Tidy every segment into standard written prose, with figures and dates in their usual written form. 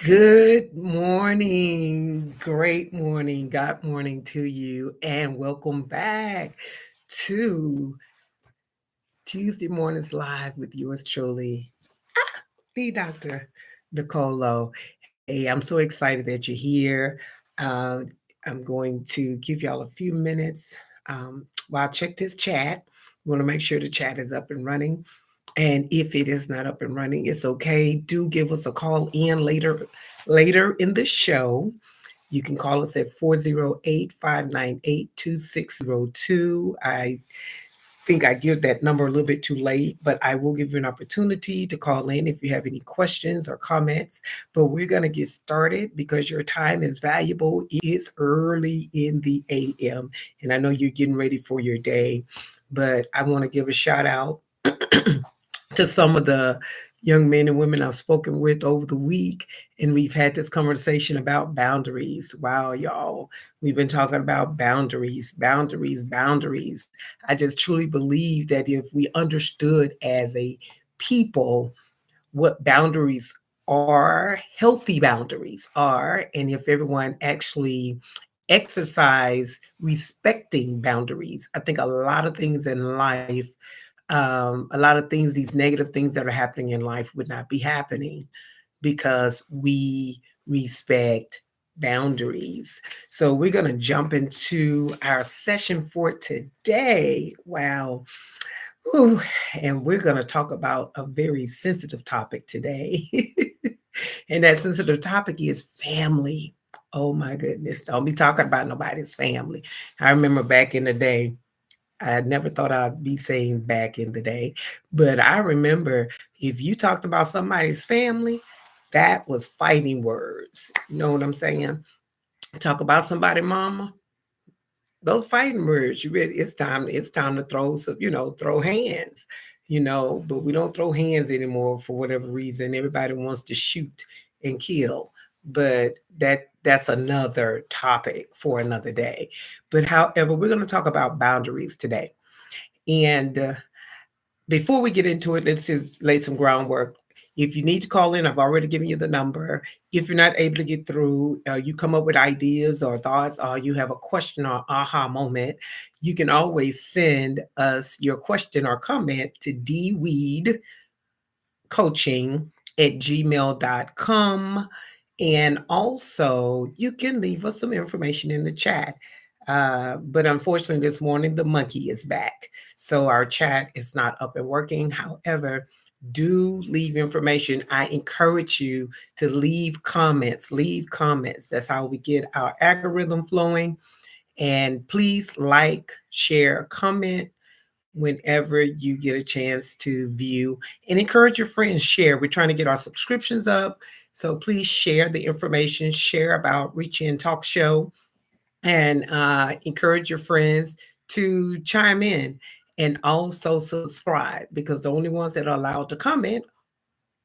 Good morning, great morning, God morning to you, and welcome back to Tuesday Mornings Live with yours truly, the Dr. Nicole Lowe. Hey, I'm so excited that you're here. Uh, I'm going to give y'all a few minutes while I check this chat. We want to make sure the chat is up and running. And if it is not up and running, it's okay. Do give us a call in later in the show. You can call us at 408-598-2602. I think I give that number a little bit too late, but I will give you an opportunity to call in if you have any questions or comments. But we're going to get started because your time is valuable. It's early in the AM, and I know you're getting ready for your day, but I want to give a shout out to some of the young men and women I've spoken with over the week, and we've had this conversation about boundaries. Wow, y'all, we've been talking about boundaries, boundaries, boundaries. I just truly believe that if we understood as a people what boundaries are, healthy boundaries are, and if everyone actually exercise respecting boundaries, I think a lot of things in life, a lot of things, these negative things that are happening in life would not be happening because we respect boundaries. So we're going to jump into our session for today. Wow. Ooh, and we're going to talk about a very sensitive topic today. And that sensitive topic is family. Oh my goodness. Don't be talking about nobody's family. I remember back in the day, I never thought I'd be saying back in the day, but I remember if you talked about somebody's family, that was fighting words. You know what I'm saying? Talk about somebody, mama, those fighting words. You ready? It's time to throw some, throw hands, but we don't throw hands anymore for whatever reason. Everybody wants to shoot and kill. But that's another topic for another day. But however, we're going to talk about boundaries today. And before we get into it, let's just lay some groundwork. If you need to call in, I've already given you the number. If you're not able to get through, you come up with ideas or thoughts, or you have a question or aha moment, you can always send us your question or comment to dweedcoaching@gmail.com. And also, you can leave us some information in the chat. But unfortunately, this morning, the monkey is back. So our chat is not up and working. However, do leave information. I encourage you to leave comments. Leave comments. That's how we get our algorithm flowing. And please like, share, comment whenever you get a chance to view, and encourage your friends. Share. We're trying to get our subscriptions up. So please share the information, share about Reach In Talk Show, and encourage your friends to chime in, and also subscribe, because the only ones that are allowed to comment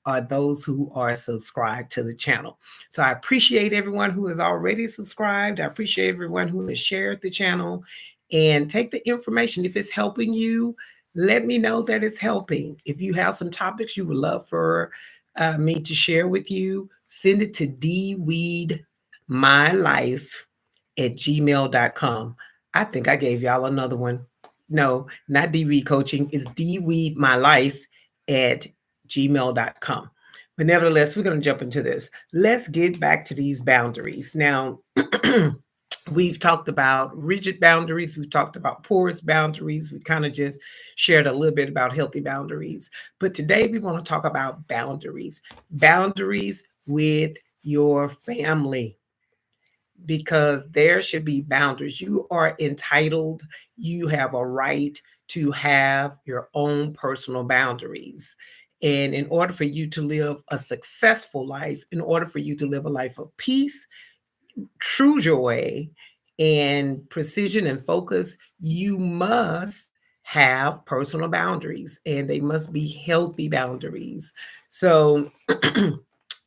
are those who are subscribed to the channel. So I appreciate everyone who is already subscribed. I appreciate everyone who has shared the channel, and take the information. If it's helping you, let me know that it's helping. If you have some topics you would love for me to share with you, send it to dweedmylife@gmail.com. I think I gave y'all another one. No, not dweed coaching. It's dweedmylife at gmail.com. But nevertheless, we're going to jump into this. Let's get back to these boundaries. Now, we've talked about rigid boundaries. We've talked about porous boundaries. We kind of just shared a little bit about healthy boundaries. But today we want to talk about boundaries, boundaries with your family, because there should be boundaries. You are entitled, you have a right to have your own personal boundaries. And in order for you to live a successful life, in order for you to live a life of peace, true joy, and precision and focus, you must have personal boundaries, and they must be healthy boundaries. So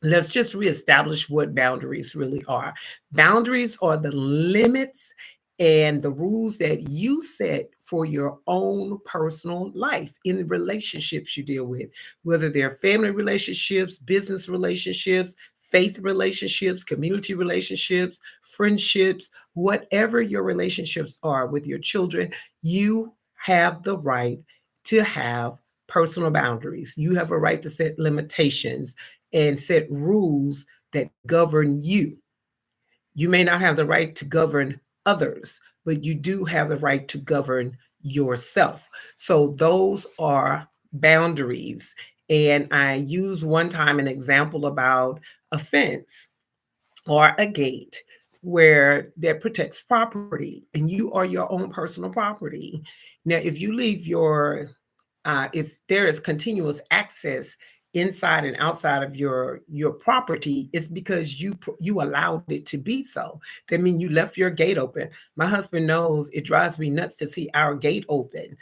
let's just reestablish what boundaries really are. Boundaries are the limits and the rules that you set for your own personal life in the relationships you deal with, whether they're family relationships, business relationships, faith relationships, community relationships, friendships, whatever your relationships are with your children, you have the right to have personal boundaries. You have a right to set limitations and set rules that govern you. You may not have the right to govern others, but you do have the right to govern yourself. So those are boundaries. And I used one time an example about a fence or a gate where that protects property and you are your own personal property. Now, if you leave if there is continuous access inside and outside of your property, it's because you allowed it to be so. That means you left your gate open. My husband knows it drives me nuts to see our gate open,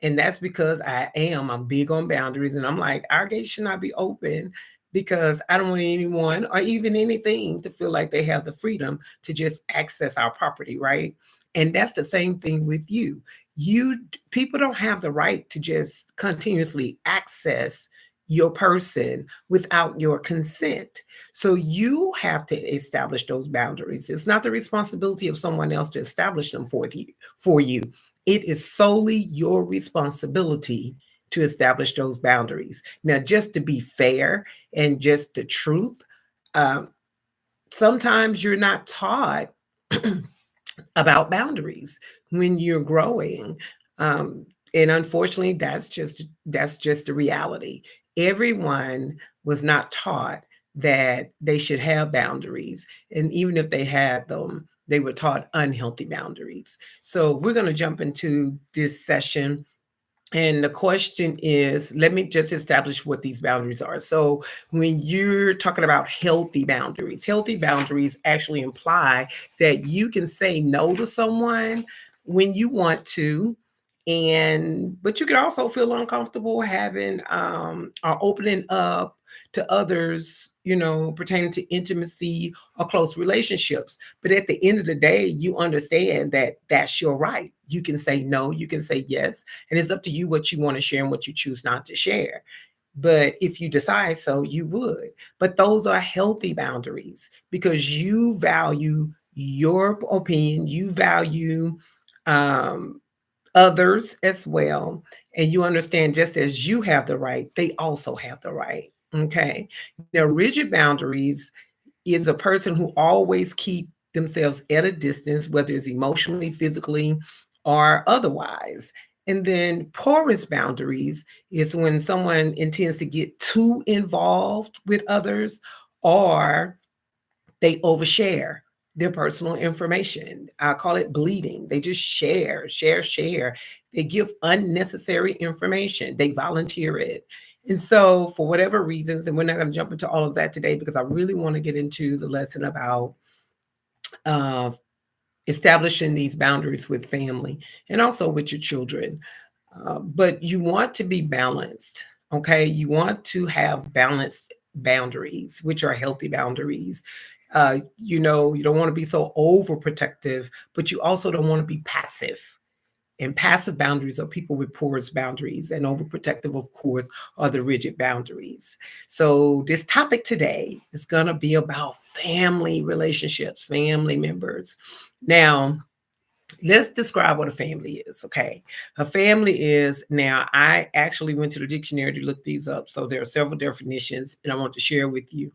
and that's because I'm big on boundaries. And I'm like, our gate should not be open because I don't want anyone or even anything to feel like they have the freedom to just access our property, right? And that's the same thing with you. People don't have the right to just continuously access your person without your consent. So you have to establish those boundaries. It's not the responsibility of someone else to establish them for you. It is solely your responsibility to establish those boundaries. Now, just to be fair and just the truth, um, sometimes you're not taught about boundaries when you're growing. Um, and unfortunately, that's just the reality. Everyone was not taught that they should have boundaries, and even if they had them, they were taught unhealthy boundaries. So we're going to jump into this session, and the question is, let me just establish what these boundaries are. So, when you're talking about healthy boundaries actually imply that you can say no to someone when you want to, and but you can also feel uncomfortable having or opening up to others, pertaining to intimacy or close relationships. But at the end of the day, you understand that that's your right. You can say no, you can say yes, and it's up to you what you want to share and what you choose not to share. But if you decide so, you would. But those are healthy boundaries because you value your opinion, you value um, others as well. And you understand just as you have the right, they also have the right. Okay. Now, rigid boundaries is a person who always keep themselves at a distance, whether it's emotionally, physically, or otherwise. And then porous boundaries is when someone intends to get too involved with others, or they overshare their personal information. I call it bleeding. They just share, share, share. They give unnecessary information. They volunteer it. And so, for whatever reasons, and we're not going to jump into all of that today because I really want to get into the lesson about uh, establishing these boundaries with family and also with your children. But you want to be balanced, okay? You want to have balanced boundaries, which are healthy boundaries. You don't want to be so overprotective, but you also don't want to be passive. And passive boundaries are people with porous boundaries, and overprotective, of course, are the rigid boundaries. So, this topic today is going to be about family relationships, family members. Now, let's describe what a family is, okay? A family is, now, I actually went to the dictionary to look these up. So, there are several definitions, and I want to share with you.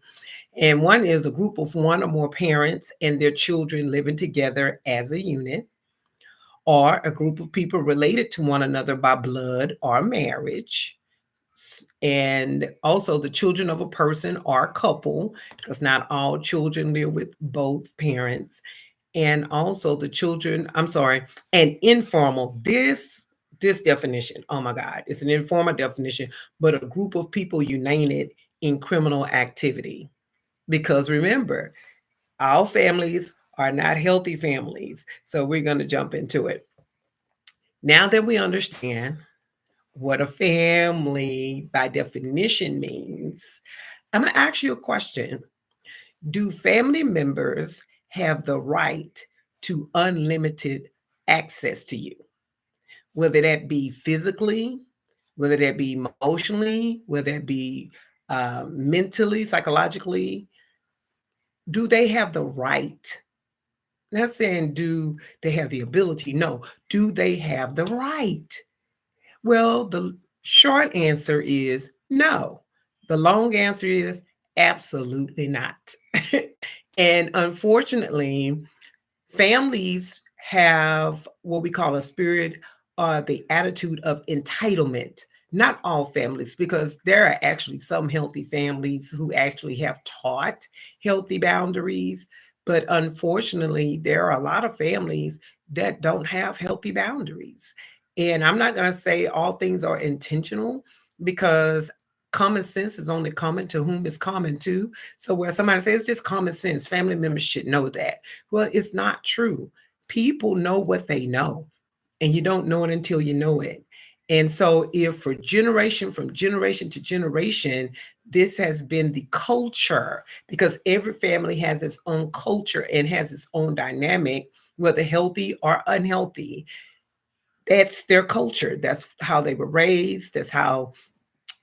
And one is a group of one or more parents and their children living together as a unit, or a group of people related to one another by blood or marriage. And also the children of a person or a couple, because not all children live with both parents. And also the children, I'm sorry, and informal. This definition, oh my God, it's an informal definition, but a group of people united in criminal activity. Because remember, our families are not healthy families. So we're going to jump into it. Now that we understand what a family by definition means, I'm going to ask you a question. Do family members have the right to unlimited access to you? Whether that be physically, whether that be emotionally, whether that be mentally, psychologically, Do they have the right? Not saying do they have the ability. No, do they have the right? Well, the short answer is no. The long answer is absolutely not. And unfortunately, families have what we call a spirit or the attitude of entitlement. Not all families, because there are actually some healthy families who actually have taught healthy boundaries. But unfortunately, there are a lot of families that don't have healthy boundaries. And I'm not going to say all things are intentional, because common sense is only common to whom it's common to. So where somebody says it's just common sense, family members should know that. Well, it's not true. People know what they know, and you don't know it until you know it. And so, if for generation from generation to generation, this has been the culture, because every family has its own culture and has its own dynamic, whether healthy or unhealthy. That's their culture. That's how they were raised. That's how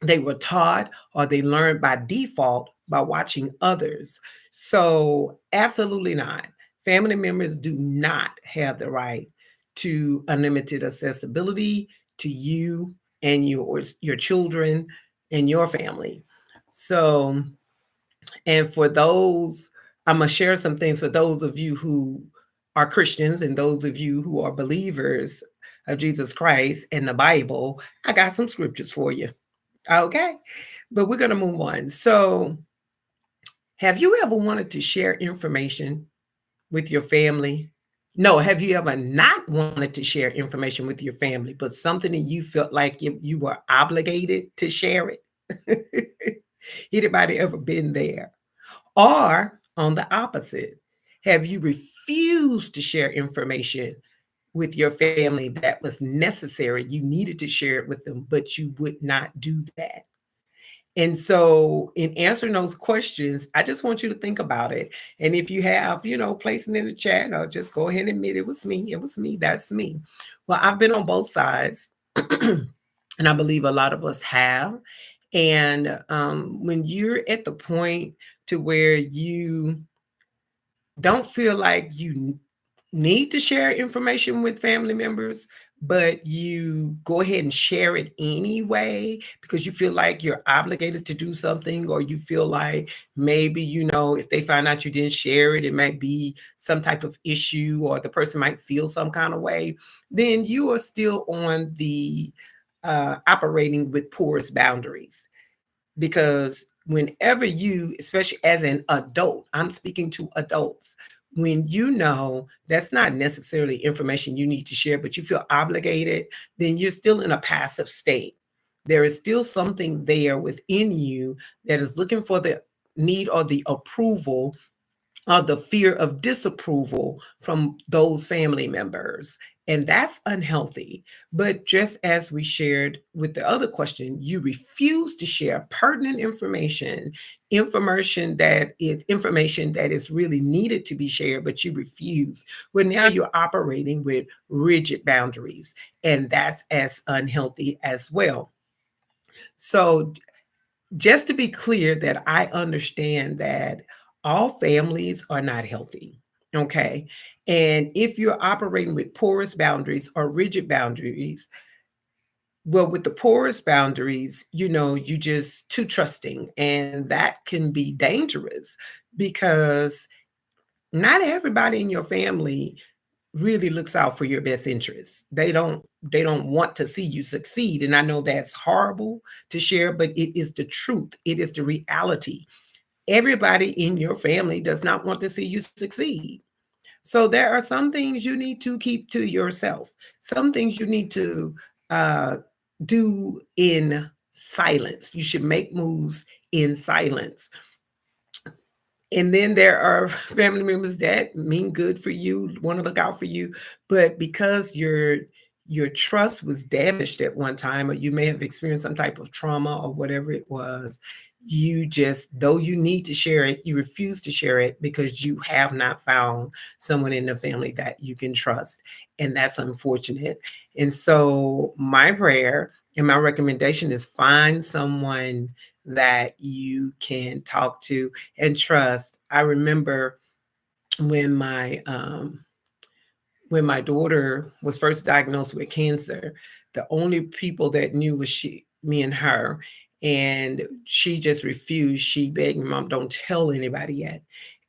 they were taught, or they learned by default by watching others. So, absolutely not. Family members do not have the right to unlimited accessibility to you and your children and your family. So, and for those, I'm going to share some things for those of you who are Christians and those of you who are believers of Jesus Christ and the Bible. I got some scriptures for you. Okay. But we're going to move on. So, have you ever wanted to share information with your family? No, have you ever not wanted to share information with your family, but something that you felt like you were obligated to share it? Anybody ever been there? Or on the opposite, have you refused to share information with your family that was necessary? You needed to share it with them, but you would not do that. And so, in answering those questions, I just want you to think about it. And if you have, place it in the chat, or just go ahead and admit it was me. It was me. That's me. Well, I've been on both sides, and I believe a lot of us have. And when you're at the point to where you don't feel like you need to share information with family members, but you go ahead and share it anyway because you feel like you're obligated to do something, or you feel like maybe, if they find out you didn't share it, it might be some type of issue, or the person might feel some kind of way, then you are still on the operating with porous boundaries. Because whenever you, especially as an adult, I'm speaking to adults, when you know that's not necessarily information you need to share, but you feel obligated, then you're still in a passive state. There is still something there within you that is looking for the need or the approval or the fear of disapproval from those family members. And that's unhealthy. But just as we shared with the other question, you refuse to share pertinent information that is really needed to be shared, but you refuse. Well, now you're operating with rigid boundaries, and that's as unhealthy as well. So just to be clear, that I understand that all families are not healthy. Okay. And if you're operating with porous boundaries or rigid boundaries, well, with the porous boundaries, you just too trusting, and that can be dangerous because not everybody in your family really looks out for your best interests. They don't want to see you succeed. And I know that's horrible to share, but it is the truth. It is the reality. Everybody in your family does not want to see you succeed. So there are some things you need to keep to yourself. Some things you need to uh, do in silence. You should make moves in silence. And then there are family members that mean good for you, want to look out for you, but because your trust was damaged at one time, or you may have experienced some type of trauma or whatever it was, you just, though you need to share it, you refuse to share it because you have not found someone in the family that you can trust. And that's unfortunate. And so my prayer And my recommendation is find someone that you can talk to and trust. I remember when my daughter was first diagnosed with cancer, the only people that knew was me and her. And she just refused. She begged me, Mom, don't tell anybody yet.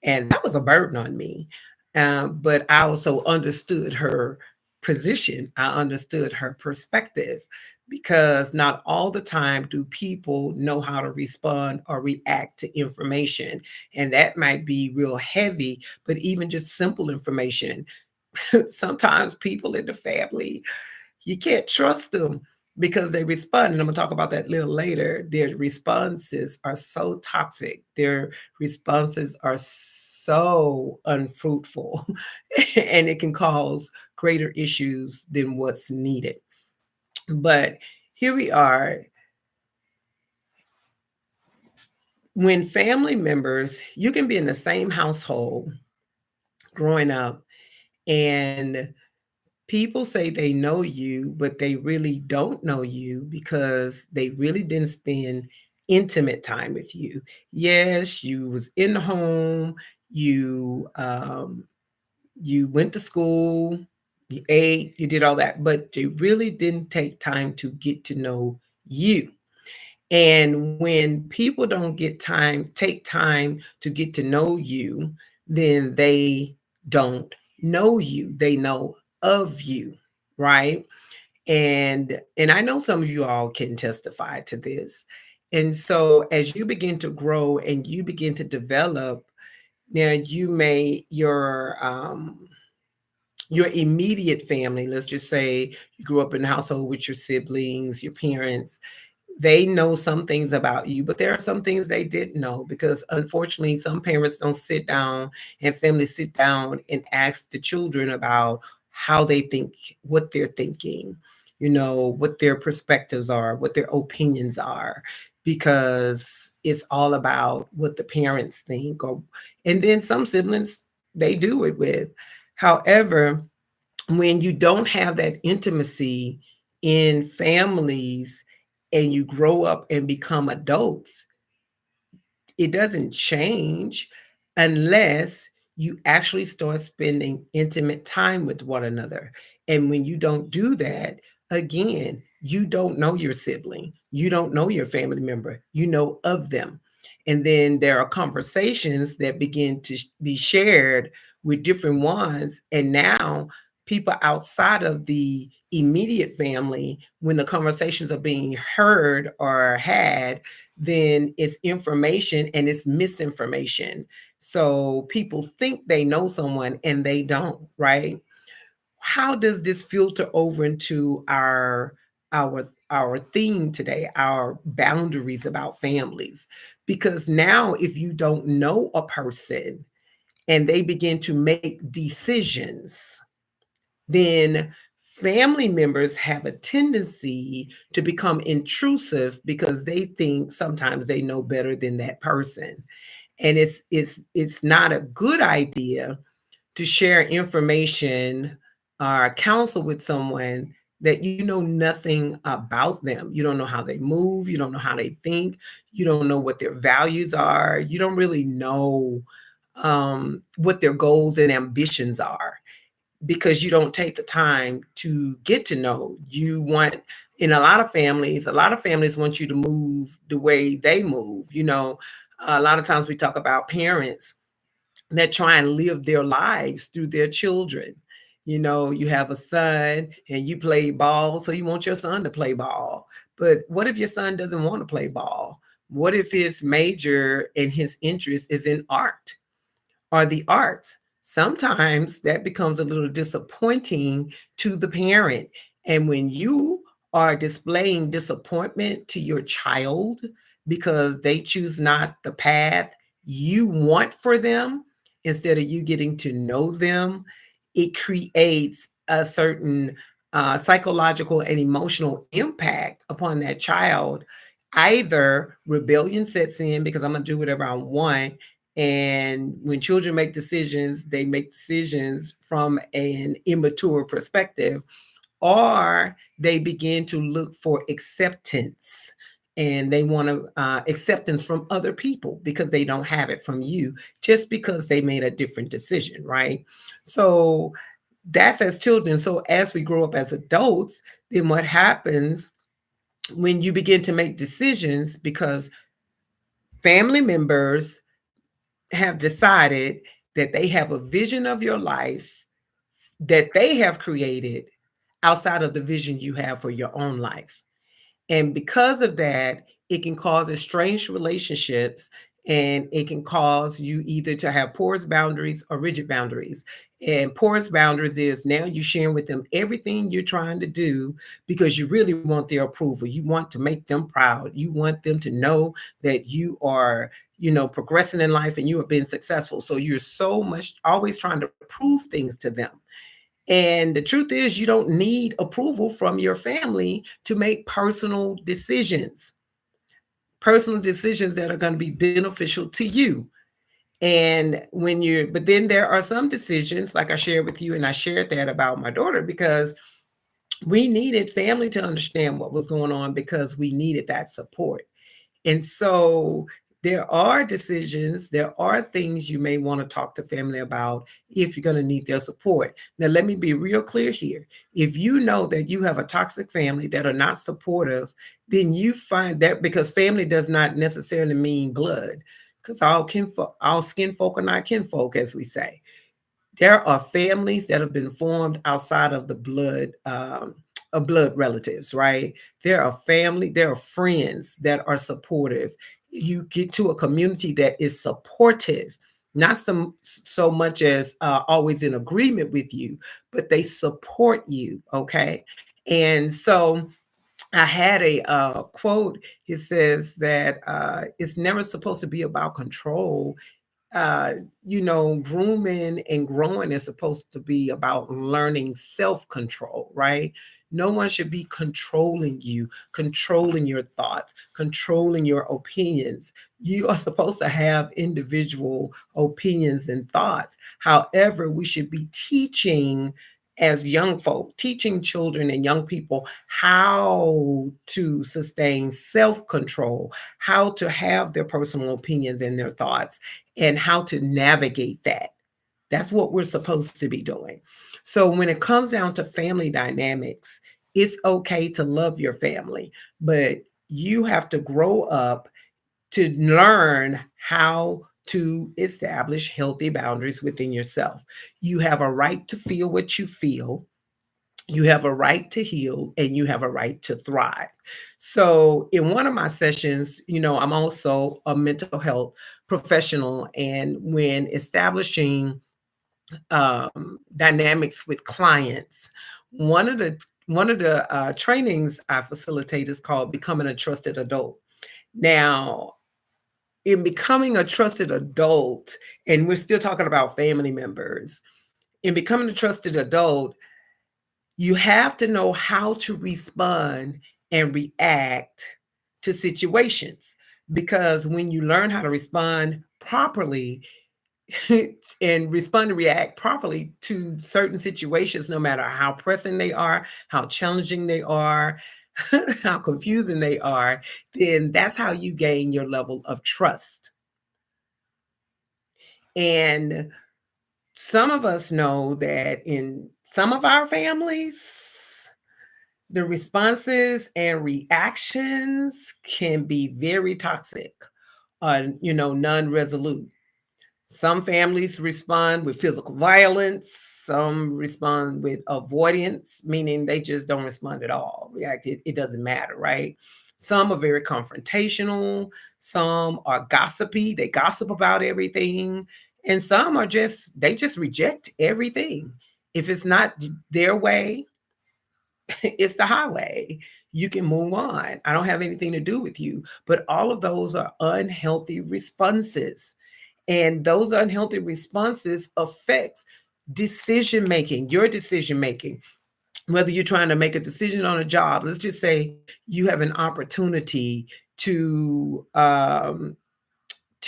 And that was a burden on me. But I also understood her position, I understood her perspective, because not all the time do people know how to respond or react to information. And that might be real heavy, but even just simple information. Sometimes people in the family, you can't trust them because they respond. And I'm going to talk about that a little later. Their responses are so toxic, their responses are so unfruitful, and it can cause greater issues than what's needed. But here we are. When family members, you can be in the same household growing up, and people say they know you, but they really don't know you because they really didn't spend intimate time with you. Yes, you was in the home, you went to school, you ate, you did all that, but they really didn't take time to get to know you. And when people don't take time to get to know you, then they don't know you. They know of you, right? And I know some of you all can testify to this. And so as you begin to grow and you begin to develop, now your immediate family, let's just say you grew up in a household with your siblings, your parents, they know some things about you, but there are some things they didn't know, because unfortunately, some parents don't sit down and families sit down and ask the children about how they think, what they're thinking, what their perspectives are, what their opinions are, because it's all about what the parents think. And then some siblings, they do it with. However, when you don't have that intimacy in families and you grow up and become adults, it doesn't change unless you actually start spending intimate time with one another. And when you don't do that, again, you don't know your sibling, you don't know your family member, you know of them. And then there are conversations that begin to be shared with different ones. And now, people outside of the immediate family, when the conversations are being heard or had, then it's information and it's misinformation. So people think they know someone and they don't, right? How does this filter over into our theme today, our boundaries about families? Because now if you don't know a person and they begin to make decisions, then family members have a tendency to become intrusive because they think sometimes they know better than that person. And it's not a good idea to share information or counsel with someone that you know nothing about them. You don't know how they move, you don't know how they think, you don't know what their values are, you don't really know what their goals and ambitions are, because you don't take the time to get to know. You want, in a lot of families want you to move the way they move. A lot of times we talk about parents that try and live their lives through their children. You have a son and you play ball, so you want your son to play ball. But what if your son doesn't want to play ball? What if his major and his interest is in art? Are the arts? Sometimes that becomes a little disappointing to the parent. And when you are displaying disappointment to your child because they choose not the path you want for them, instead of you getting to know them, it creates a certain psychological and emotional impact upon that child. Either rebellion sets in because I'm going to do whatever I want, and when children make decisions, they make decisions from an immature perspective, or they begin to look for acceptance, and they want to acceptance from other people because they don't have it from you, just because they made a different decision, right? So that's as children. So as we grow up as adults, then what happens when you begin to make decisions because family members have decided that they have a vision of your life that they have created outside of the vision you have for your own life. And because of that, it can cause estranged relationships, and it can cause you either to have porous boundaries or rigid boundaries. And porous boundaries is now you sharing with them everything you're trying to do because you really want their approval. You want to make them proud. You want them to know that you are, progressing in life and you have been successful. So you're so much always trying to prove things to them. And the truth is, you don't need approval from your family to make personal decisions that are going to be beneficial to you. And but then there are some decisions, like I shared with you, and I shared that about my daughter because we needed family to understand what was going on because we needed that support. And so there are decisions, there are things you may want to talk to family about if you're going to need their support. Now, let me be real clear here. If you know that you have a toxic family that are not supportive, then you find that because family does not necessarily mean blood, because all skin folk are not kinfolk, as we say. There are families that have been formed outside of the blood relatives, right? There are friends that are supportive. You get to a community that is supportive, not so much as always in agreement with you, but they support you, okay? And so I had a quote. It says that it's never supposed to be about control. uh, Grooming and growing is supposed to be about learning self control, right? No one should be controlling you, controlling your thoughts, controlling your opinions. You are supposed to have individual opinions and thoughts. However, we should be teaching as young folk, teaching children and young people how to sustain self control, how to have their personal opinions and their thoughts, and how to navigate that. That's what we're supposed to be doing. So when it comes down to family dynamics, it's okay to love your family, but you have to grow up to learn how to establish healthy boundaries within yourself. You have a right to feel what you feel. You have a right to heal, and you have a right to thrive. So, in one of my sessions, I'm also a mental health professional, and when establishing dynamics with clients, one of the trainings I facilitate is called Becoming a Trusted Adult. Now, in becoming a trusted adult, and we're still talking about family members, in becoming a trusted adult, you have to know how to respond and react to situations, because when you learn how to respond properly and respond and react properly to certain situations, no matter how pressing they are, how challenging they are, how confusing they are, then that's how you gain your level of trust. And some of us know that in some of our families, the responses and reactions can be very toxic, non-resolute. Some families respond with physical violence, some respond with avoidance, meaning they just don't respond at all. React, it doesn't matter, right? Some are very confrontational, some are gossipy, they gossip about everything, and some are they just reject everything. If it's not their way, it's the highway. You can move on. I don't have anything to do with you. But all of those are unhealthy responses. And those unhealthy responses affects decision making, your decision making. Whether you're trying to make a decision on a job, let's just say you have an opportunity to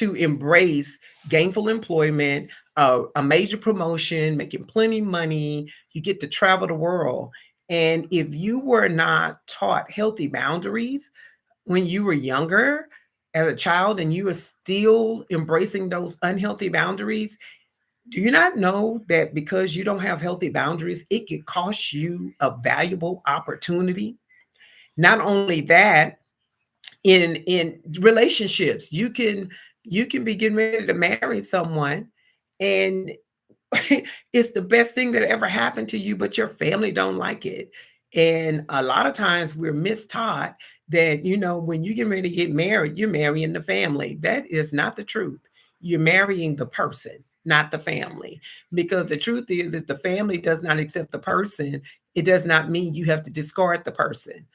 embrace gainful employment, a major promotion, making plenty of money. You get to travel the world, And if you were not taught healthy boundaries when you were younger as a child and you were still embracing those unhealthy boundaries, do you not know that because you don't have healthy boundaries, it could cost you a valuable opportunity? Not only that, in relationships, you can be getting ready to marry someone, and it's the best thing that ever happened to you, but your family don't like it. And a lot of times we're mistaught that, when you get ready to get married, you're marrying the family. That is not the truth. You're marrying the person, not the family. Because the truth is, if the family does not accept the person, it does not mean you have to discard the person.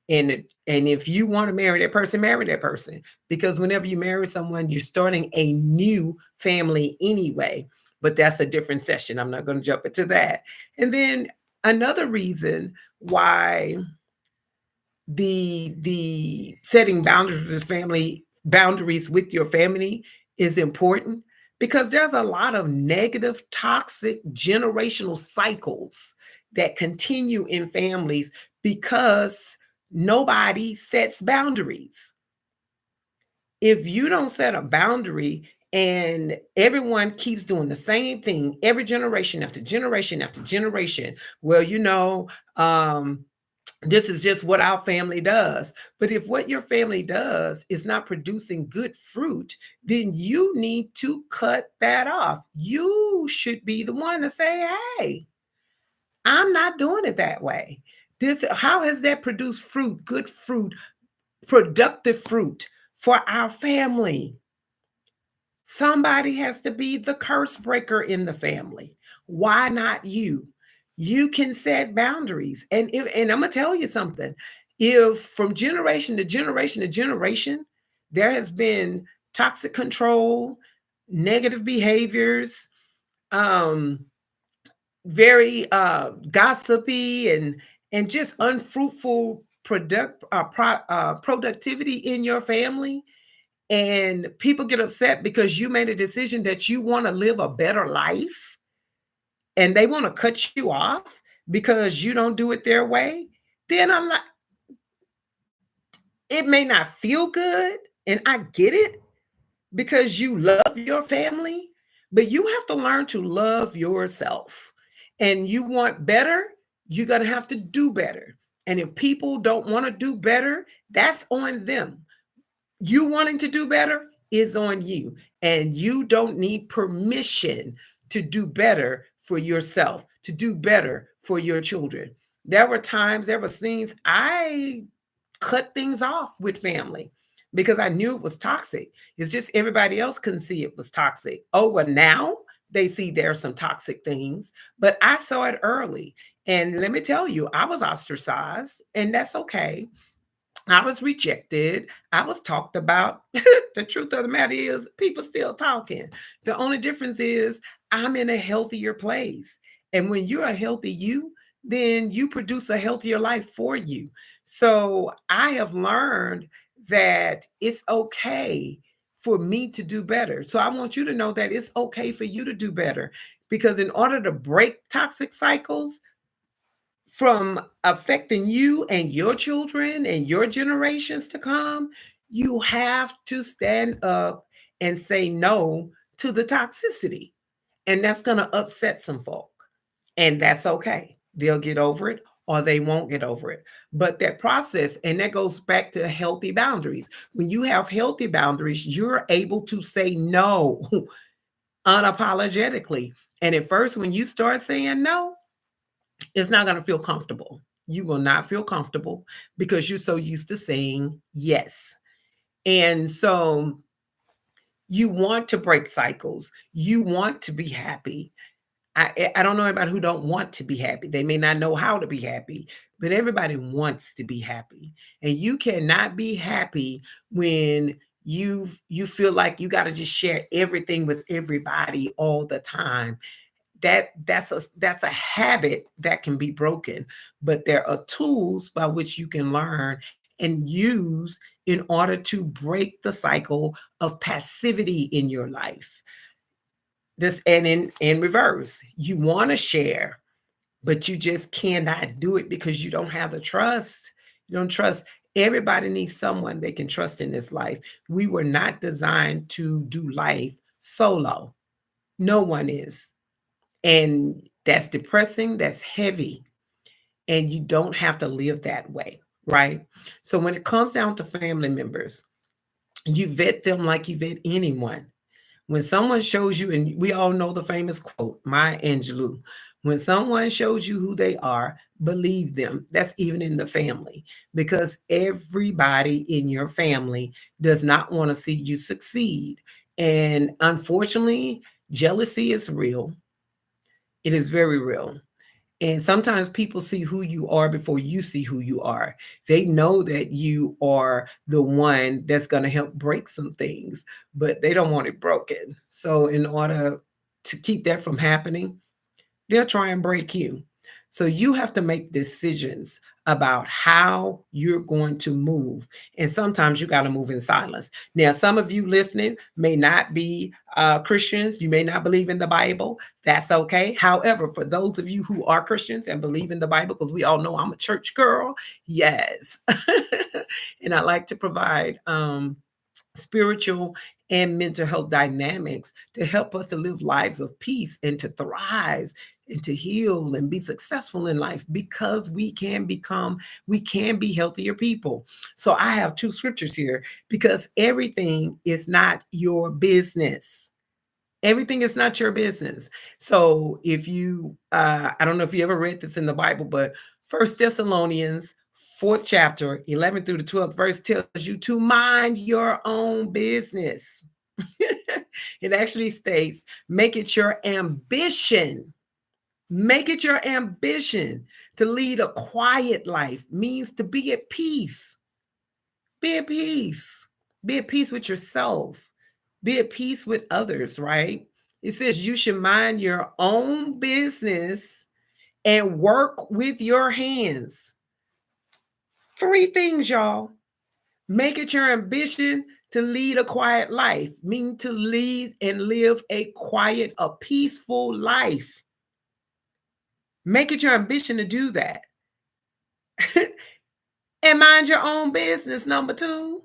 And if you want to marry that person, marry that person. Because whenever you marry someone, you're starting a new family anyway, but that's a different session. I'm not going to jump into that. And then another reason why the setting boundaries with your family is important, because there's a lot of negative, toxic generational cycles that continue in families because nobody sets boundaries. If you don't set a boundary and everyone keeps doing the same thing every generation after generation after generation, well, this is just what our family does. But if what your family does is not producing good fruit, then you need to cut that off. You should be the one to say, hey, I'm not doing it that way. How has that produced fruit, good fruit, productive fruit for our family? Somebody has to be the curse breaker in the family. Why not you? You can set boundaries. And I'm gonna tell you something. If from generation to generation to generation, there has been toxic control, negative behaviors, um, very gossipy and just unfruitful productivity in your family, and people get upset because you made a decision that you want to live a better life, and they want to cut you off because you don't do it their way, then I'm like, it may not feel good, and I get it, because you love your family, but you have to learn to love yourself. And you want better, you're going to have to do better. And if people don't want to do better, that's on them. You wanting to do better is on you. And you don't need permission to do better for yourself, to do better for your children. There were scenes I cut things off with family because I knew it was toxic. It's just everybody else couldn't see it was toxic. Oh, well, now they see there's some toxic things, but I saw it early. And let me tell you, I was ostracized, and that's okay. I was rejected. I was talked about. The truth of the matter is, people still talking. The only difference is I'm in a healthier place. And when you're a healthy you, then you produce a healthier life for you. So I have learned that it's okay for me to do better. So I want you to know that it's okay for you to do better, because in order to break toxic cycles from affecting you and your children and your generations to come, you have to stand up and say no to the toxicity. And that's going to upset some folk. And that's okay. They'll get over it or they won't get over it. But that process, and that goes back to healthy boundaries. When you have healthy boundaries, you're able to say no unapologetically. And at first, when you start saying no, it's not going to feel comfortable. You will not feel comfortable because you're so used to saying yes. And so you want to break cycles. You want to be happy. I don't know anybody who don't want to be happy. They may not know how to be happy, but everybody wants to be happy. And you cannot be happy when you feel like you got to just share everything with everybody all the time. That's a habit that can be broken, but there are tools by which you can learn and use in order to break the cycle of passivity in your life. This, and in reverse, you want to share, but you just cannot do it because you don't have the trust. You don't trust. Everybody needs someone they can trust in this life. We were not designed to do life solo. No one is. And that's depressing, that's heavy, and you don't have to live that way, right? So when it comes down to family members, you vet them like you vet anyone. When someone shows you, and we all know the famous quote, Maya Angelou, when someone shows you who they are, believe them. That's even in the family, because everybody in your family does not want to see you succeed. And unfortunately, jealousy is real. It is very real. And sometimes people see who you are before you see who you are. They know that you are the one that's going to help break some things, but they don't want it broken. So, in order to keep that from happening, they'll try and break you. So you have to make decisions about how you're going to move. And sometimes you got to move in silence. Now, some of you listening may not be Christians. You may not believe in the Bible. That's okay. However, for those of you who are Christians and believe in the Bible, because we all know I'm a church girl, yes. And I like to provide spiritual and mental health dynamics to help us to live lives of peace and to thrive and to heal and be successful in life, because we can be healthier people. So I have two scriptures here, because everything is not your business. Everything is not your business. So if you, I don't know if you ever read this in the Bible, but First Thessalonians, fourth chapter, 11 through the 12th verse tells you to mind your own business. It actually states, make it your ambition. Make it your ambition to lead a quiet life, means to be at peace. Be at peace. Be at peace with yourself. Be at peace with others, right? It says you should mind your own business and work with your hands. Three things, y'all. Make it your ambition to lead a quiet life, mean to lead and live a quiet, a peaceful life. Make it your ambition to do that. And mind your own business, number two.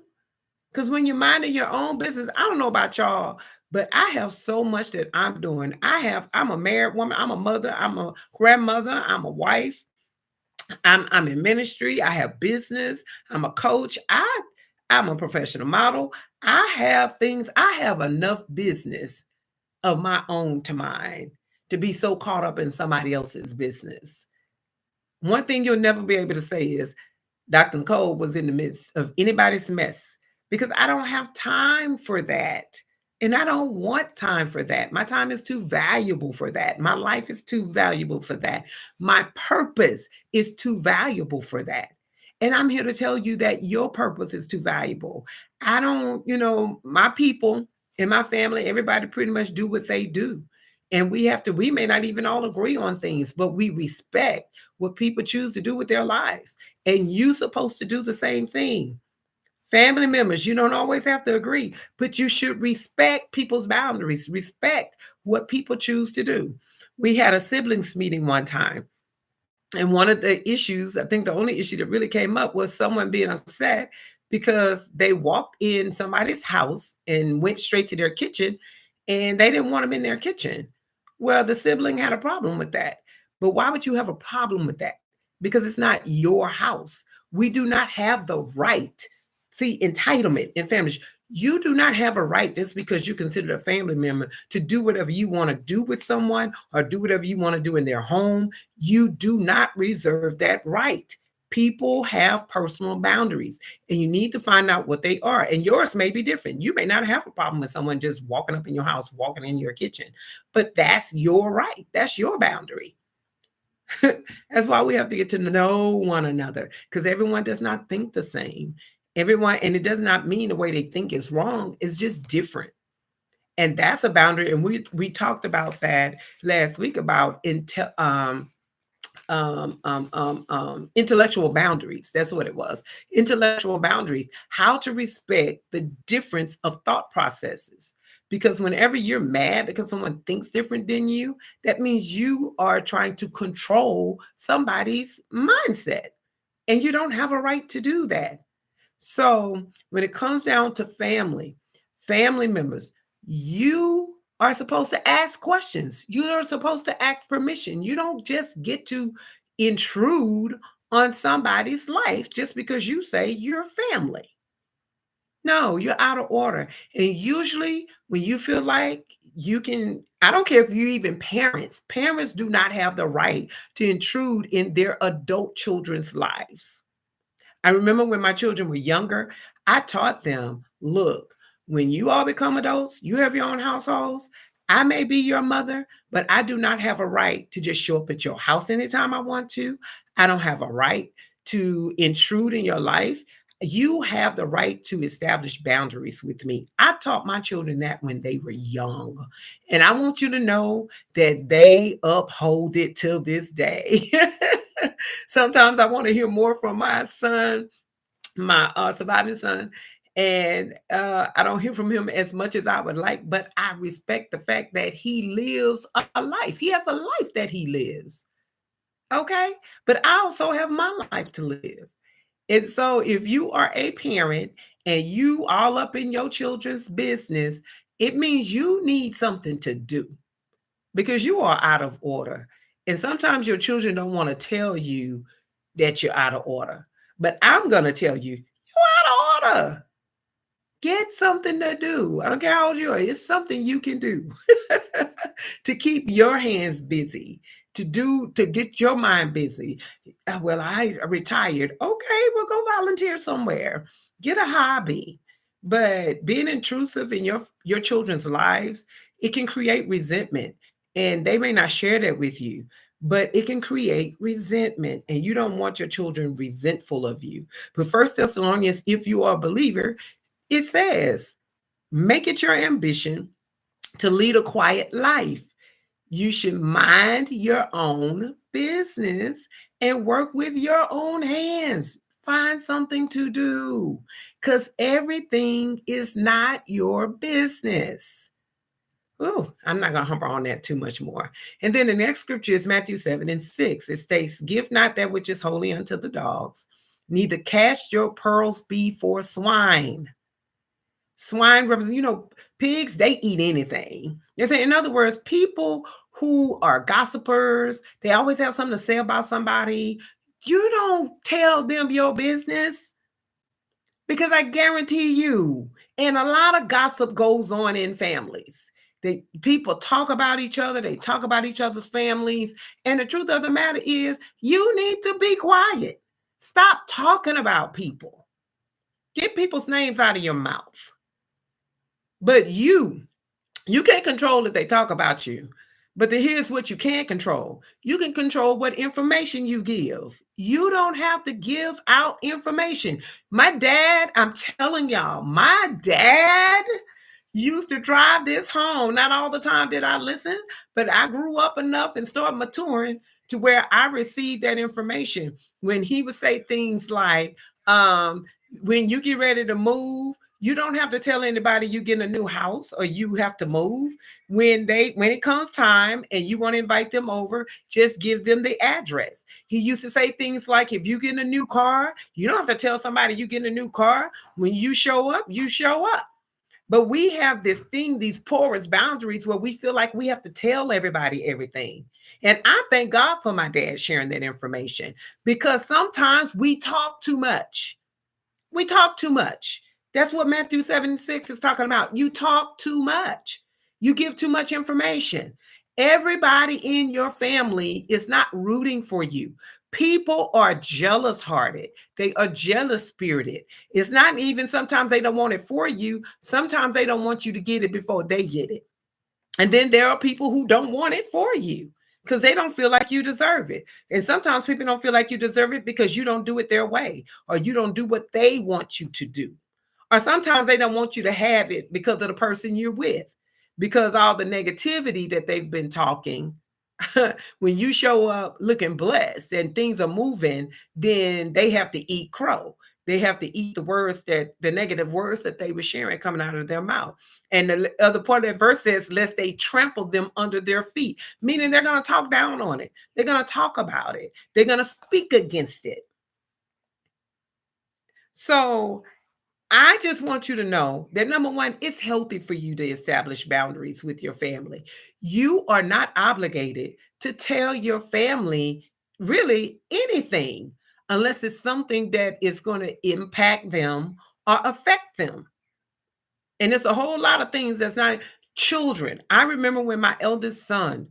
Because when you're minding your own business, I don't know about y'all, but I have so much that I'm doing. I'm a married woman, I'm a mother, I'm a grandmother, I'm a wife, I'm in ministry, I have business, I'm a coach, I'm a professional model. I have enough business of my own to mind to be so caught up in somebody else's business. One thing you'll never be able to say is, Dr. Nicole was in the midst of anybody's mess, because I don't have time for that. And I don't want time for that. My time is too valuable for that. My life is too valuable for that. My purpose is too valuable for that. And I'm here to tell you that your purpose is too valuable. I don't, my people in my family, everybody pretty much do what they do. And we may not even all agree on things, but we respect what people choose to do with their lives. And you're supposed to do the same thing. Family members, you don't always have to agree, but you should respect people's boundaries, respect what people choose to do. We had a siblings meeting one time, and one of the issues, I think the only issue that really came up, was someone being upset because they walked in somebody's house and went straight to their kitchen, and they didn't want them in their kitchen. Well, the sibling had a problem with that. But why would you have a problem with that? Because it's not your house. We do not have the right. See, entitlement in families. You do not have a right, just because you're considered a family member, to do whatever you want to do with someone or do whatever you want to do in their home. You do not reserve that right. People have personal boundaries, and you need to find out what they are. And yours may be different. You may not have a problem with someone just walking up in your house, walking in your kitchen, but that's your right. That's your boundary. That's why we have to get to know one another, because everyone does not think the same. Everyone, and it does not mean the way they think is wrong. It's just different. And that's a boundary. And we talked about that last week, about intellectual boundaries. That's what it was. Intellectual boundaries, how to respect the difference of thought processes. Because whenever you're mad because someone thinks different than you, that means you are trying to control somebody's mindset. And you don't have a right to do that. So when it comes down to family members, you are supposed to ask questions. You are supposed to ask permission. You don't just get to intrude on somebody's life just because you say you're family. No, you're out of order. And usually, when you feel like you can, I don't care if you're even parents, parents do not have the right to intrude in their adult children's lives. I remember when my children were younger, I taught them, look, when you all become adults, you have your own households. I may be your mother, but I do not have a right to just show up at your house anytime I want to. I don't have a right to intrude in your life. You have the right to establish boundaries with me. I taught my children that when they were young. And I want you to know that they uphold it till this day. Sometimes I want to hear more from my son, my surviving son, and I don't hear from him as much as I would like, but I respect the fact that he lives a life. He has a life that he lives. Okay. But I also have my life to live. And so if you are a parent and you all up in your children's business, it means you need something to do because you are out of order. And sometimes your children don't want to tell you that you're out of order. But I'm going to tell you, you're out of order. Get something to do. I don't care how old you are. It's something you can do to keep your hands busy, to get your mind busy. Well, I retired. Okay, well, go volunteer somewhere. Get a hobby. But being intrusive in your children's lives, it can create resentment. And they may not share that with you, but it can create resentment. And you don't want your children resentful of you. But First Thessalonians, if you are a believer, it says, make it your ambition to lead a quiet life. You should mind your own business and work with your own hands. Find something to do because everything is not your business. Oh, I'm not going to humper on that too much more. And then the next scripture is Matthew 7:6. It states, give not that which is holy unto the dogs, neither cast your pearls before swine. Swine represent, pigs, they eat anything. They say, in other words, people who are gossipers, they always have something to say about somebody. You don't tell them your business because I guarantee you, and a lot of gossip goes on in families. People talk about each other, they talk about each other's families. And the truth of the matter is, you need to be quiet. Stop talking about people. Get people's names out of your mouth. But you can't control if they talk about you. But here's what you can control. You can control what information you give. You don't have to give out information. My dad, I'm telling y'all, my dad used to drive this home. Not all the time did I listen, but I grew up enough and started maturing to where I received that information. When he would say things like, when you get ready to move, you don't have to tell anybody you get a new house or you have to move. When it comes time and you want to invite them over, just give them the address. He used to say things like, if you get a new car, you don't have to tell somebody you get a new car. When you show up, you show up. But we have this thing, these porous boundaries where we feel like we have to tell everybody everything. And I thank God for my dad sharing that information because sometimes we talk too much. We talk too much. That's what Matthew 7:6 is talking about. You talk too much. You give too much information. Everybody in your family is not rooting for you. People are jealous hearted. They are jealous spirited. It's not even sometimes they don't want it for you. Sometimes they don't want you to get it before they get it. And then there are people who don't want it for you because they don't feel like you deserve it. And sometimes people don't feel like you deserve it because you don't do it their way or you don't do what they want you to do. Or sometimes they don't want you to have it because of the person you're with, because all the negativity that they've been talking. When you show up looking blessed and things are moving, then they have to eat crow. They have to eat the words, that the negative words that they were sharing coming out of their mouth. And the other part of that verse says, lest they trample them under their feet, meaning they're going to talk down on it. They're going to talk about it. They're going to speak against it. So I just want you to know that number one, it's healthy for you to establish boundaries with your family. You are not obligated to tell your family really anything unless it's something that is going to impact them or affect them. And it's a whole lot of things that's not children. I remember when my eldest son,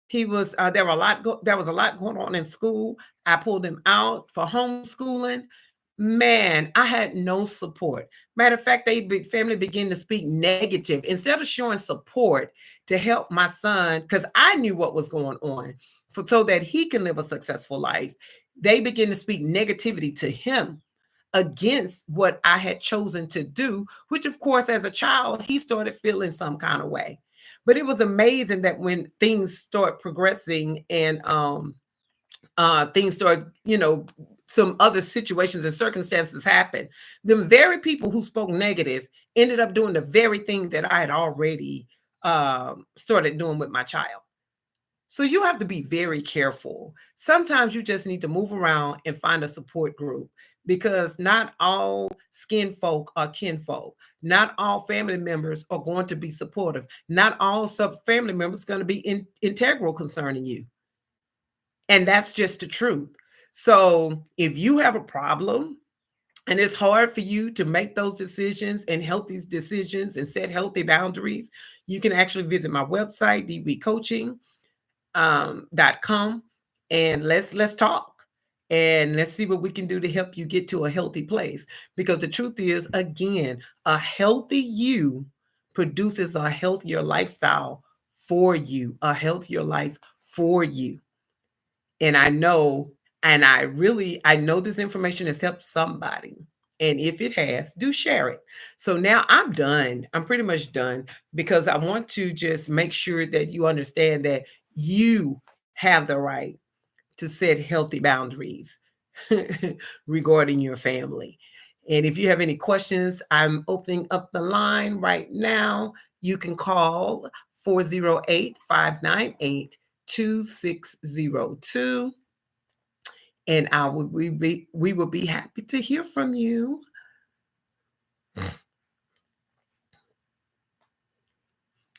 he was there was a lot going on in school. I pulled him out for homeschooling. Man, I had no support. Matter of fact, family began to speak negative instead of showing support to help my son, because I knew what was going on, so that he can live a successful life. They began to speak negativity to him against what I had chosen to do, which of course, as a child, he started feeling some kind of way. But it was amazing that when things start progressing and things start, some other situations and circumstances happen, the very people who spoke negative ended up doing the very thing that I had already started doing with my child. So you have to be very careful. Sometimes you just need to move around and find a support group, because not all skin folk are kinfolk. Not all family members are going to be supportive. Not all sub family members are going to be integral concerning you. And that's just the truth. So if you have a problem and it's hard for you to make those decisions and healthy decisions and set healthy boundaries, you can actually visit my website, dbcoaching.com, and let's talk and let's see what we can do to help you get to a healthy place. Because the truth is, again, a healthy you produces a healthier lifestyle for you, a healthier life for you. And I know, and I know this information has helped somebody. And if it has, do share it. So now I'm done. I'm pretty much done, because I want to just make sure that you understand that you have the right to set healthy boundaries regarding your family. And if you have any questions, I'm opening up the line right now. You can call 408-598-2602, and we will be happy to hear from you.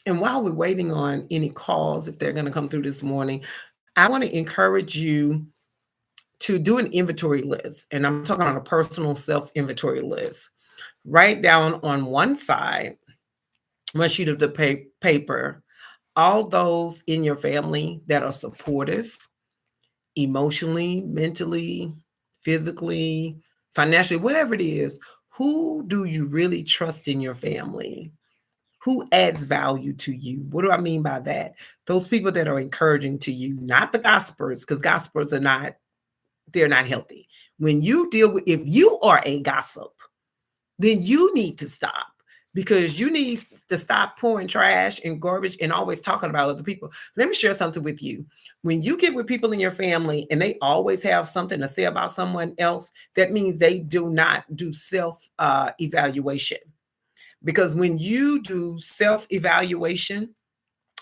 And while we're waiting on any calls, if they're going to come through this morning, I want to encourage you to do an inventory list. And I'm talking on a personal self inventory list. Write down on one side, one sheet of the paper, all those in your family that are supportive, emotionally, mentally, physically, financially, whatever it is. Who do you really trust in your family? Who adds value to you? What do I mean by that? Those people that are encouraging to you, not the gossipers, because gossipers they're not healthy. When you deal with, if you are a gossip, then you need to stop, because you need to stop pouring trash and garbage and always talking about other people. Let me share something with you. When you get with people in your family and they always have something to say about someone else, that means they do not do self evaluation. Because when you do self evaluation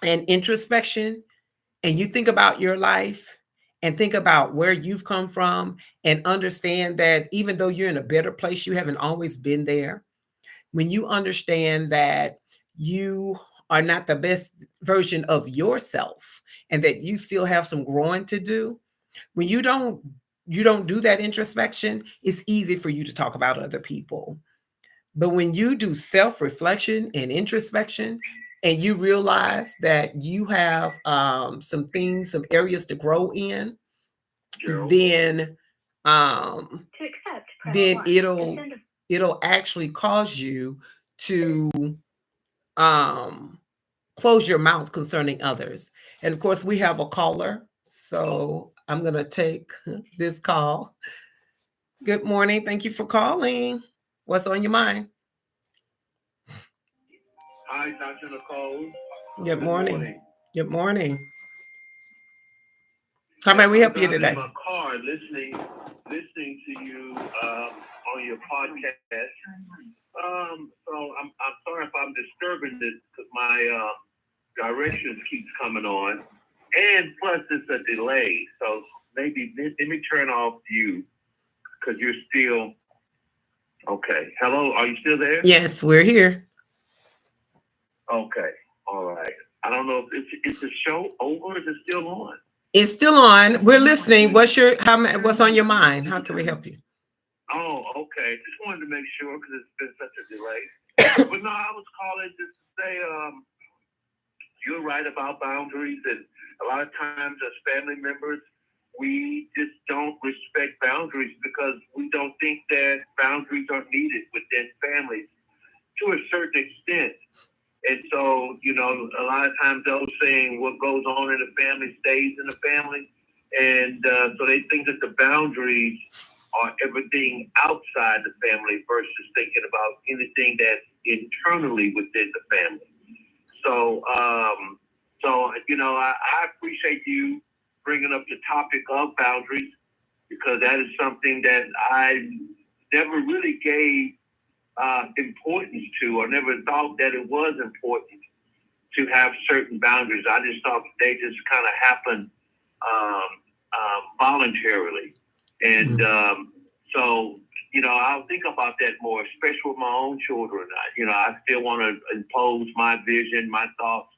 and introspection, and you think about your life and think about where you've come from, and understand that even though you're in a better place, you haven't always been there. When you understand that you are not the best version of yourself and that you still have some growing to do, when you don't do that introspection, it's easy for you to talk about other people. But when you do self-reflection and introspection, and you realize that you have some things, some areas to grow in, then then it'll actually cause you to um, close your mouth concerning others. And of course, we have a caller, so I'm gonna take this call. Good morning. Thank you for calling. What's on your mind? Hi, Dr. Nicole. Good morning. Good morning. How Yes, may we I'm help you driving in today? my car listening to you. on your podcast. So I'm sorry if I'm disturbing this because my directions keeps coming on, and plus it's a delay. So maybe let me turn off you because you're still okay. Hello, are you still there? Yes, we're here. Okay, all right. I don't know if it's the show over or is it still on? It's still on. We're listening. What's on your mind? How can we help you? Oh, okay. Just wanted to make sure because it's been such a delay. But no, I was calling just to say, you're right about boundaries, and a lot of times as family members, we just don't respect boundaries because we don't think that boundaries are needed within families to a certain extent. And so, a lot of times those saying what goes on in the family stays in the family. And so they think that the boundaries are everything outside the family versus thinking about anything that's internally within the family. So I appreciate you bringing up the topic of boundaries because that is something that I never really gave importance to, or never thought that it was important to have certain boundaries. I just thought they just kind of happen voluntarily, and I'll think about that more, especially with my own children. I still want to impose my vision, my thoughts,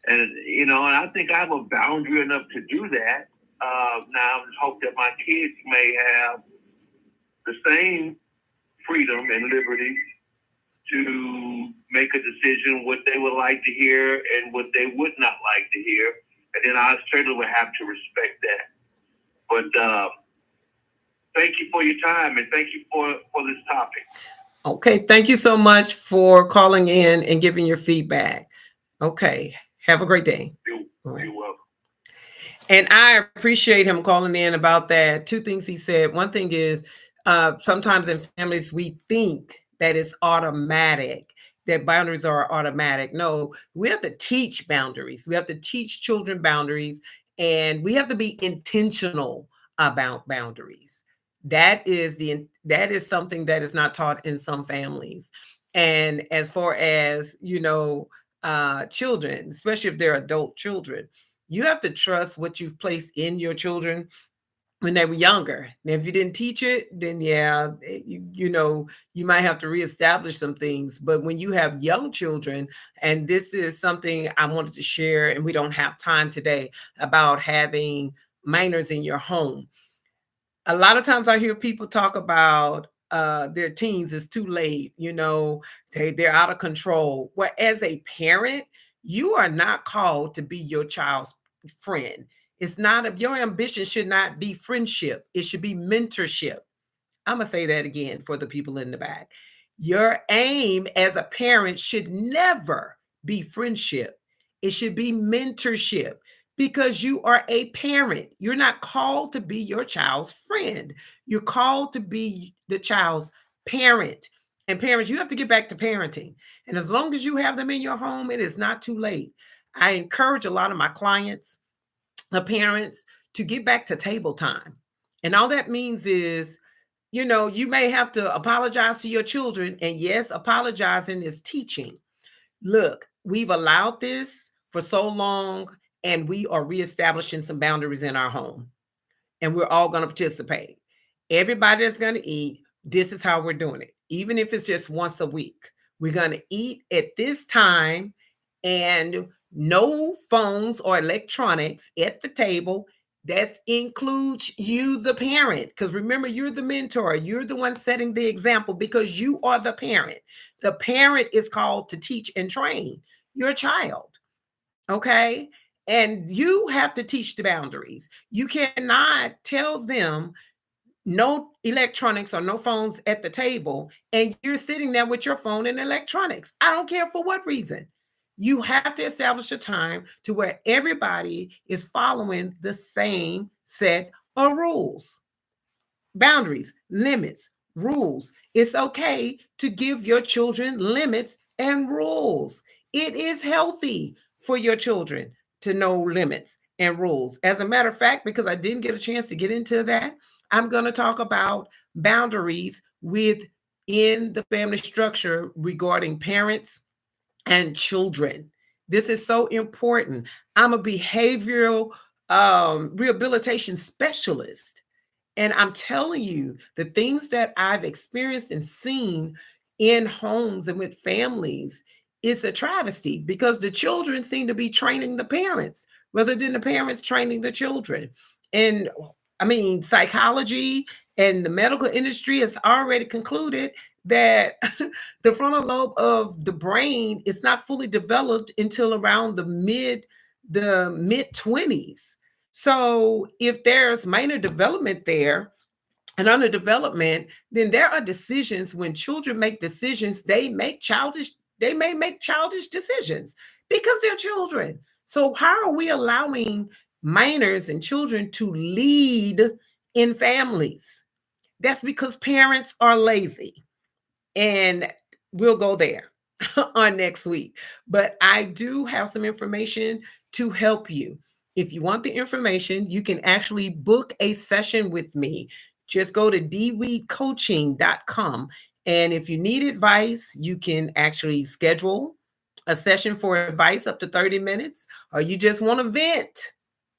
and I think I have a boundary enough to do that. Now I just hope that my kids may have the same freedom and liberty to make a decision what they would like to hear and what they would not like to hear, and then I certainly would have to respect that. But thank you for your time and thank you for this topic. Okay, thank you so much for calling in and giving your feedback. Okay, have a great day. You're welcome. And I appreciate him calling in about that. Two things he said. One thing is sometimes in families, we think that it's automatic, that boundaries are automatic. No, we have to teach boundaries. We have to teach children boundaries, and we have to be intentional about boundaries. That is something that is not taught in some families. And as far as, children, especially if they're adult children, you have to trust what you've placed in your children when they were younger. And if you didn't teach it, then yeah, you might have to reestablish some things. But when you have young children, and this is something I wanted to share, and we don't have time today, about having minors in your home. A lot of times I hear people talk about their teens, it's too late, they're out of control. Well, as a parent, you are not called to be your child's friend. It's not, your ambition should not be friendship, it should be mentorship. I'm going to say that again for the people in the back. Your aim as a parent should never be friendship. It should be mentorship, because you are a parent. You're not called to be your child's friend. You're called to be the child's parent. And parents, you have to get back to parenting. And as long as you have them in your home, it is not too late. I encourage a lot of my clients, the parents, to get back to table time. And all that means is, you may have to apologize to your children. And yes, apologizing is teaching. Look, we've allowed this for so long, and we are reestablishing some boundaries in our home, and we're all going to participate. Everybody that's going to eat, this is how we're doing it. Even if it's just once a week, we're going to eat at this time, and no phones or electronics at the table. That includes you, the parent, because remember, you're the mentor. You're the one setting the example because you are the parent. The parent is called to teach and train your child. Okay. And you have to teach the boundaries. You cannot tell them no electronics or no phones at the table, and you're sitting there with your phone and electronics. I don't care for what reason. You have to establish a time to where everybody is following the same set of rules. Boundaries, limits, rules. It's okay to give your children limits and rules. It is healthy for your children to know limits and rules. As a matter of fact, because I didn't get a chance to get into that, I'm going to talk about boundaries within the family structure regarding parents and children. This is so important. I'm a behavioral rehabilitation specialist. And I'm telling you, the things that I've experienced and seen in homes and with families, it's a travesty because the children seem to be training the parents rather than the parents training the children. And I mean, psychology and the medical industry has already concluded that the frontal lobe of the brain is not fully developed until around the mid 20s. So if there's minor development there and under development, then there are decisions when children make decisions, they may make childish decisions because they're children. So how are we allowing minors and children to lead in families? That's because parents are lazy, and we'll go there on next week. But I do have some information to help you. If you want the information, you can actually book a session with me. Just go to dweedcoaching.com. And if you need advice, you can actually schedule a session for advice up to 30 minutes, or you just want to vent.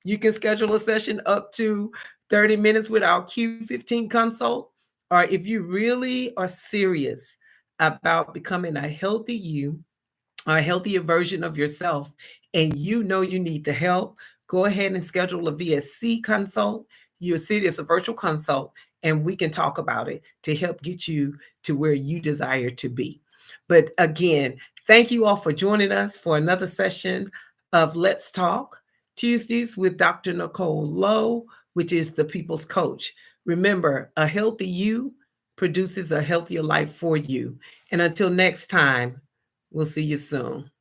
You can schedule a session up to 30 minutes with our Q15 consult. Or if you really are serious about becoming a healthy you, or a healthier version of yourself, and you know you need the help, go ahead and schedule a VSC consult. You'll see it as a virtual consult, and we can talk about it to help get you to where you desire to be. But again, thank you all for joining us for another session of Let's Talk Tuesdays with Dr. Nicole Lowe, which is the People's Coach. Remember, a healthy you produces a healthier life for you. And until next time, we'll see you soon.